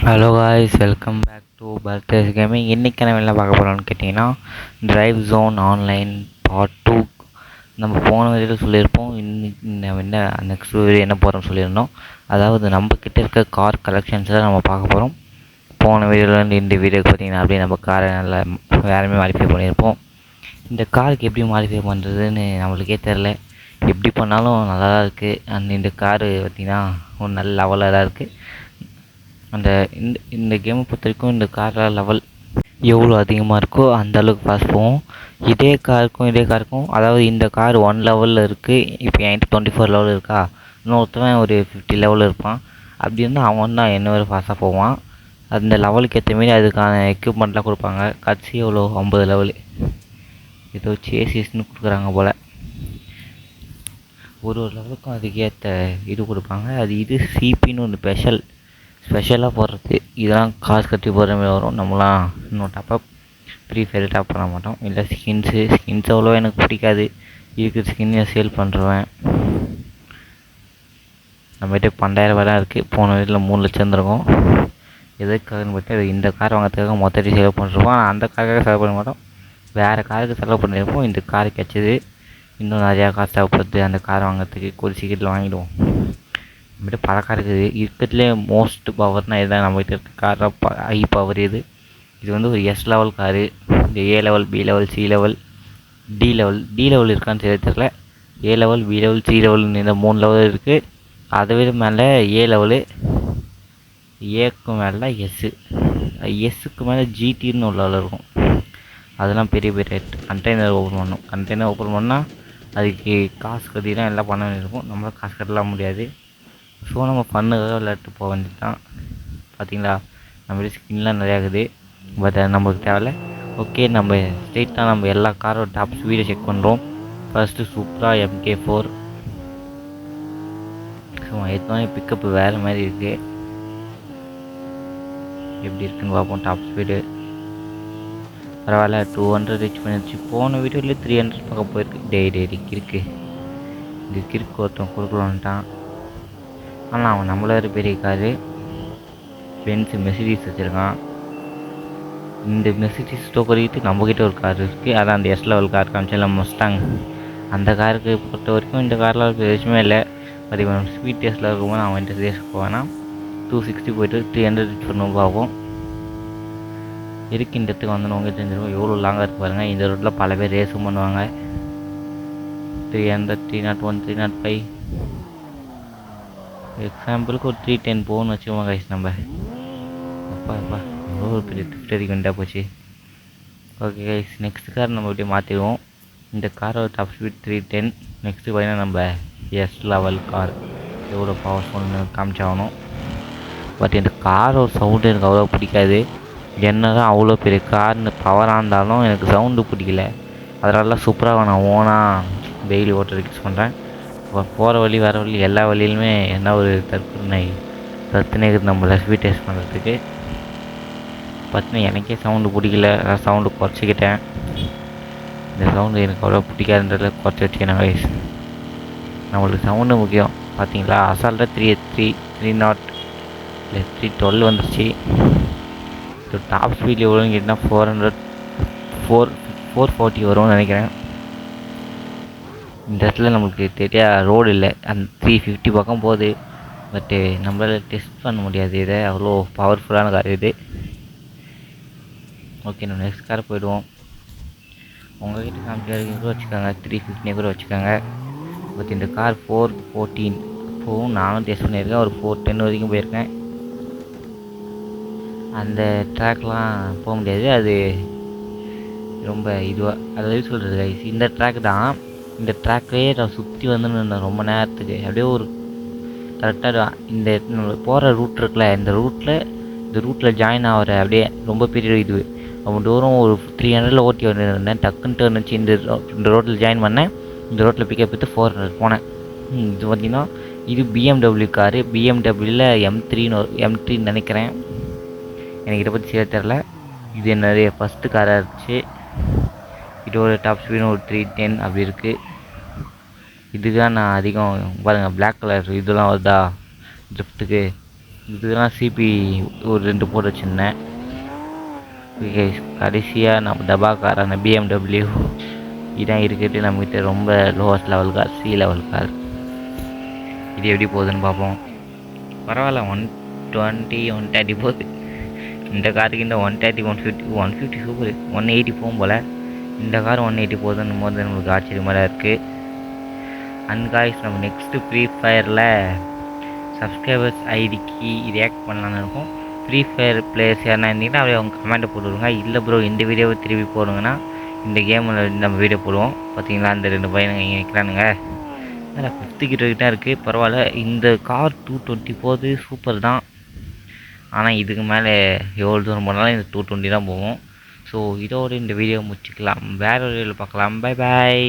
Hello guys, welcome back to பர்தேஸ் gaming. இன்றைக்கி நம்ம என்ன பார்க்க போகிறோம்னு கேட்டிங்கன்னா, டிரைவ் ஜோன் ஆன்லைன் பார்ட் 2. நம்ம போன வீடியோவில் சொல்லியிருப்போம். இன்னைக்கு நம்ம என்ன நெக்ஸ்ட் வீடியோ என்ன போகிறோம்னு சொல்லியிருந்தோம். அதாவது நம்மக்கிட்ட இருக்க கார் கலெக்ஷன்ஸை நம்ம பார்க்க போகிறோம். போன வீடியோவில் இந்த வீடியோக்கு பார்த்திங்கன்னா அப்படியே நம்ம காரை நல்லா வேறமே மாடிஃபை பண்ணியிருப்போம். இந்த காருக்கு எப்படி மாடிஃபை பண்ணுறதுன்னு நம்மளுக்கே தெரில. எப்படி பண்ணாலும் நல்லா தான் இருக்குது. இந்த காரு பார்த்திங்கன்னா ஒரு நல்ல லெவலில் தான் இருக்குது. அந்த இந்த கேமை பொறுத்த வரைக்கும் இந்த காரில் லெவல் எவ்வளோ அதிகமாக இருக்கோ அந்த அளவுக்கு ஃபாஸ்ட் போகும். இதே காருக்கும் அதாவது இந்த கார் 1 லெவலில் இருக்குது. இப்போ என்கிட்ட 24 லெவல் இருக்கா, இன்னொருத்தவன் ஒரு 50 லெவலில் இருப்பான். அப்படி இருந்தால் அவன் தான் என்ன ஒரு ஃபாஸ்ட்டாக போவான். அந்த லெவலுக்கு ஏற்ற மாரி அதுக்கான எக்யூப்மெண்ட்லாம் கொடுப்பாங்க. கடைசி எவ்வளோ 50 லெவலு ஏதோ சேசிஸ்ன்னு கொடுக்குறாங்க போல். ஒரு லெவலுக்கும் அதுக்கேற்ற இது கொடுப்பாங்க. இது சிபின்னு ஒன்று ஸ்பெஷலாக போடுறது. இதெல்லாம் காசு கட்டி போடுற மாதிரி வரும். நம்மளாம் இன்னும் டாப்அப் ஃப்ரீ ஃபயர் டாப் பண்ண மாட்டோம். இல்லை ஸ்கின்ஸ் அவ்வளோ எனக்கு பிடிக்காது. இருக்கிற ஸ்கின்னை சேல் பண்ணுறேன். நம்மகிட்ட 12,000 தான் இருக்குது. போன வீட்டில் 3 லட்சம் இருந்திருக்கும். எதுக்காகன்னு பார்த்தா இந்த கார் வாங்கிறதுக்காக மொத்தத்தை செலவு பண்ணிருப்போம். ஆனால் அந்த காருக்காக செலவு பண்ண மாட்டோம், வேறு காருக்கு செலவு பண்ணியிருப்போம். இந்த கார் கிடச்சிது. இன்னும் நிறையா காசு தேவைப்படுது அந்த கார் வாங்கிறதுக்கு. ஒரு சீக்கிரத்தில் வாங்கிடுவோம். நம்மகிட்ட பல கார் இருக்குது. இருக்கிறதுலே மோஸ்ட் பவர்னால் இதுதான் நம்மகிட்ட இருக்க கார். ஹை பவர் இது வந்து ஒரு எஸ் லெவல் காரு. இந்த A level, B level, C level, D level இருக்கான்னு தெரியல. A level, B level, C level, இந்த 3 லெவல் இருக்குது. அதை விட மேலே ஏ லெவலு, ஏக்கு மேலே எஸ்ஸுக்கு மேலே ஜிடின்னு ஒரு லெவல் இருக்கும். அதெல்லாம் பெரிய ரேட். கண்டெய்னர் ஓப்பன் பண்ணால் அதுக்கு காசு கட்டி தான் எல்லாம் பண்ண வேண்டியிருக்கும். நம்மளால் காசு கட்டலாம் முடியாது. ஸோ நம்ம பண்ணுறத விளையாட்டு போக வேண்டியது தான். பார்த்தீங்களா, நம்ம ஸ்கின்லாம் நிறையா இருக்குது. பட் நம்மளுக்கு தேவையில்ல. ஓகே, நம்ம ஸ்ட்ரெயிட்டாக நம்ம எல்லா காரோட டாப் ஸ்பீடை செக் பண்ணுறோம். ஃபஸ்ட்டு சூப்பரா MK4. ஸோ எடுத்தோடனே பிக்கப்பு வேறு மாதிரி இருக்குது. எப்படி இருக்குன்னு பார்ப்போம். டாப் ஸ்பீடு பரவாயில்ல, 200 ரீச் பண்ணிடுச்சு. போன வீடியோவில் 300 பக்கம் போயிருக்கு. டெய்லி கிறுக்கு ஒருத்தன் கொடுக்கலான்ட்டான். ஆனால் அவன் நம்மள ஒரு பெரிய காரு பென்ஸு மெர்சிடிஸ் வச்சுருக்கான். இந்த மெர்சிடிஸ் ஸ்டோக்கரிட்டு நம்மக்கிட்ட ஒரு கார் இருக்குது. அதான் அந்த எஸ் லெவல் கார் காமிச்சல மஸ்டாங். அந்த காருக்கு பொறுத்த வரைக்கும் இந்த காரில் ஒரு விஷயமே இல்லை. பட் இவன் ஸ்பீட் டெஸ்ட்டில் இருக்கும்போது அவன் ரேஸ் போவானா 260 போய்ட்டு 300 ரீச் பண்ணணும் பார்ப்போம். இந்த இடத்துக்கு வந்து உங்களுக்கு தெரிஞ்சிருக்கும் எவ்வளோ லாங்காக இருக்கு பாருங்கள். இந்த ரோட்டில் பல பேர் ரேஸும் பண்ணுவாங்க. 300, 301, 305. எக்ஸாம்பிளுக்கு ஒரு 310 போகணும்னு வச்சுக்கோங்க கைஸ். நம்ம அப்பா எவ்வளோ பெரிய டிஃப்ட் வந்தா போச்சு. ஓகே கைஸ், நெக்ஸ்ட் கார் நம்ம அப்படியே மாற்றிடுவோம். இந்த காரோட டாப் ஸ்பீட் 310. நெக்ஸ்ட்டு பார்த்தீங்கன்னா நம்ம எஸ் லெவல் கார் எவ்வளோ பவர்ஃபுல்னு காமிச்சாகணும். பட் இந்த காரோட சவுண்டு எனக்கு அவ்வளோ பிடிக்காது. என்ன தான் அவ்வளோ பெரிய கார்னு பவராக இருந்தாலும் எனக்கு சவுண்டு பிடிக்கல. அதனால சூப்பராக நான் ஓனாக டெய்லி ஓட்ட யூஸ் பண்ணுறேன். போகிற வழி வர வழி எல்லா வழியிலுமே என்ன ஒரு பிரச்சனை இருக்குது நம்மளை ஸ்பீட் டெஸ்ட் பண்ணுறதுக்கு. பார்த்தீங்கன்னா எனக்கே சவுண்டு பிடிக்கல. நான் சவுண்டு குறைச்சிக்கிட்டேன். இந்த சவுண்டு எனக்கு அவ்வளோ பிடிக்காதுன்றத குறைச்சி வச்சுக்கணும் வயசு. நம்மளுக்கு சவுண்டு முக்கியம். பார்த்தீங்களா, அசால்ட்டாக 330 இல்லை 312 வந்துருச்சு. ஸோ டாப் ஸ்பீட் எவ்வளோன்னு கேட்டால் 440 வரும்னு நினைக்கிறேன். இந்த இடத்துல நம்மளுக்கு தெரியாத ரோடு இல்லை. அந்த 350 பக்கம் போகுது. பட்டு நம்மளால் டெஸ்ட் பண்ண முடியாது. இதை அவ்வளோ பவர்ஃபுல்லான கார் இது. ஓகே, நம்ம நெக்ஸ்ட் கார் போயிடுவோம். உங்கள்கிட்ட காமிக்க கூட வச்சுக்கோங்க, 350 கூட வச்சுக்கோங்க. பட் இந்த கார் 414 இப்போவும் நானும் டெஸ்ட் பண்ணியிருக்கேன். ஒரு 410 வரைக்கும் போயிருக்கேன். அந்த ட்ராக்லாம் போக முடியாது. அது ரொம்ப இதுவாக அதாவது சொல்கிறது இந்த ட்ராக் தான். இந்த ட்ராக்லேயே நான் சுற்றி வந்துன்னு ரொம்ப நேரத்துக்கு அப்படியே ஒரு கரெக்டாக இந்த போகிற ரூட் இருக்குல்ல, இந்த ரூட்டில் ஜாயின் ஆகிற அப்படியே ரொம்ப பெரிய இது ரொம்ப தூரம் ஒரு 300 ஓட்டி வந்துருந்தேன். டக்குன்னு டர்ன் வச்சு இந்த ரோட்டில் ஜாயின் பண்ணேன். இந்த ரோட்டில் பிக்கப் எடுத்து 400 போனேன். இது பார்த்திங்கன்னா இது BMW காரு. BMWவில் M3 நினைக்கிறேன். எனக்கு இதை பற்றி சரியாக தெரில. இது என்னுடைய ஃபஸ்ட்டு காராக இருந்துச்சு. இதோட டாப் ஸ்பீடும் ஒரு 310 அப்படி இருக்குது. இதுதான் நான் அதிகம் பாருங்கள், பிளாக் கலர் இதெல்லாம் வருதா ட்ரிஃப்ட்டுக்கு. இதுதான் சிபி ஒரு 2 போட்டு வச்சுருந்தேன். கடைசியாக நம்ம டபாக்காரான பிஎம்டபிள்யூ இதான் இருக்கிறது நம்மகிட்ட ரொம்ப lowest level car, C level car. இது எப்படி போகுதுன்னு பார்ப்போம். பரவாயில்ல, 120 130 போகுது. இந்த காருக்கு இந்த 130 150 சூப்பர். 180 போகும் போல். இந்த கார் 180 போகுதுன்னு போது நம்மளுக்கு ஆச்சரியமாக தான் இருக்குது. அண்ட் காய்ஸ், நம்ம நெக்ஸ்ட்டு ஃப்ரீ ஃபயரில் சப்ஸ்கிரைபர்ஸ் ஐடிக்கு ரியாக்ட் பண்ணலான்னு இருக்கும். ஃப்ரீ ஃபயர் பிளேயர்ஸ் யாருன்னா இருந்தீங்கன்னா அப்படியே அவங்க கமெண்ட்டை போட்டுவிடுங்க. இல்லை ப்ரோ இந்த வீடியோவை திருப்பி போடுங்கன்னா இந்த கேமில் நம்ம வீடியோ போடுவோம். பார்த்தீங்களா, அந்த 2 பையனுங்க இங்கே நிற்கிறானுங்க. அதில் 50 கிட்ட இருக்குது. பரவாயில்ல, இந்த கார் 220 போகுது, சூப்பர் தான். ஆனால் இதுக்கு மேலே எவ்வளோ தூரம் போனாலும் இந்த 220 தான் போவோம். ஸோ இதோடு இந்த வீடியோ முடிச்சுக்கலாம். வேறு ஒரு வீடியோவில் பார்க்கலாம். Bye bye.